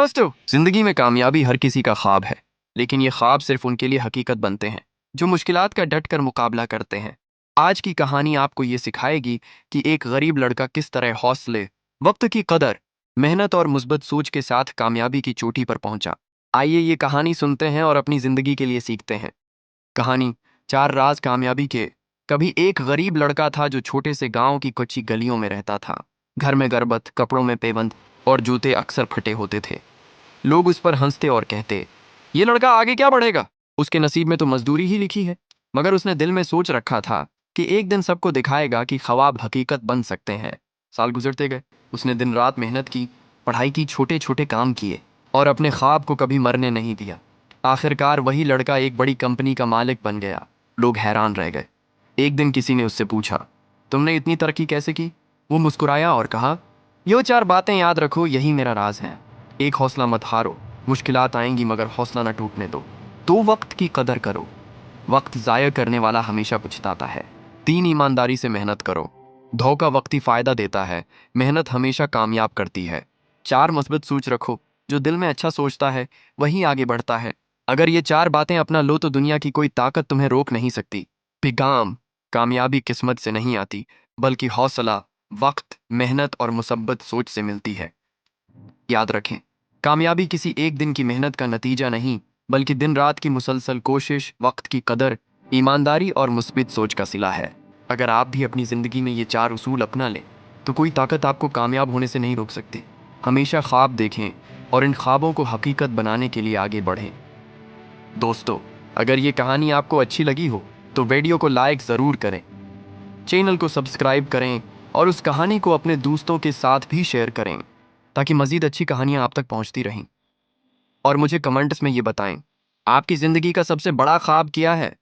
दोस्तों, जिंदगी में कामयाबी हर किसी का ख्वाब है, लेकिन ये ख्वाब सिर्फ उनके लिए हकीकत बनते हैं जो मुश्किलात का डट कर मुकाबला करते हैं। आज की कहानी आपको ये सिखाएगी कि एक गरीब लड़का किस तरह हौसले, वक्त की कदर, मेहनत और मुस्बत सोच के साथ कामयाबी की चोटी पर पहुंचा। आइए ये कहानी सुनते हैं और अपनी जिंदगी के लिए सीखते हैं। कहानी, चार राज कामयाबी के। कभी एक गरीब लड़का था जो छोटे से गांव की कच्ची गलियों में रहता था। घर में गर्बत, कपड़ों में पेबंद और जूते अक्सर फटे होते थे। लोग उस पर हंसते और कहते, ये लड़का आगे क्या बढ़ेगा, उसके नसीब में तो मजदूरी ही लिखी है। मगर उसने दिल में सोच रखा था कि एक दिन सबको दिखाएगा कि ख्वाब हकीकत बन सकते हैं। साल गुजरते गए। उसने दिन रात मेहनत की, पढ़ाई की, छोटे छोटे काम किए और अपने ख्वाब को कभी मरने नहीं दिया। आखिरकार वही लड़का एक बड़ी कंपनी का मालिक बन गया। लोग हैरान रह गए। एक दिन किसी ने उससे पूछा, तुमने इतनी तरक्की कैसे की? वो मुस्कुराया और कहा, यो चार बातें याद रखो, यही मेरा राज है। एक, हौसला मत हारो, मुश्किलात आएंगी मगर हौसला न टूटने दो। दो, वक्त की कदर करो, वक्त जाया करने वाला हमेशा पछताता है। तीन, ईमानदारी से मेहनत करो, धोखा वक्ती फायदा देता है, मेहनत हमेशा कामयाब करती है। चार, मस्बत सोच रखो, जो दिल में अच्छा सोचता है वही आगे बढ़ता है। अगर ये चार बातें अपना लो तो दुनिया की कोई ताकत तुम्हें रोक नहीं सकती। पिगाम, कामयाबी किस्मत से नहीं आती, बल्कि हौसला, वक्त, मेहनत और मुसब्बत सोच से मिलती है। याद रखें, कामयाबी किसी एक दिन की मेहनत का नतीजा नहीं, बल्कि दिन रात की मुसलसल कोशिश, वक्त की कदर, ईमानदारी और मुस्बित सोच का सिला है। अगर आप भी अपनी ज़िंदगी में ये चार उसूल अपना लें तो कोई ताकत आपको कामयाब होने से नहीं रोक सकती। हमेशा ख्वाब देखें और इन ख्वाबों को हकीकत बनाने के लिए आगे बढ़ें। दोस्तों, अगर ये कहानी आपको अच्छी लगी हो तो वीडियो को लाइक ज़रूर करें, चैनल को सब्सक्राइब करें और उस कहानी को अपने दोस्तों के साथ भी शेयर करें ताकि मज़ीद अच्छी कहानियाँ आप तक पहुँचती रहें। और मुझे कमेंट्स में ये बताएं, आपकी ज़िंदगी का सबसे बड़ा ख्वाब क्या है।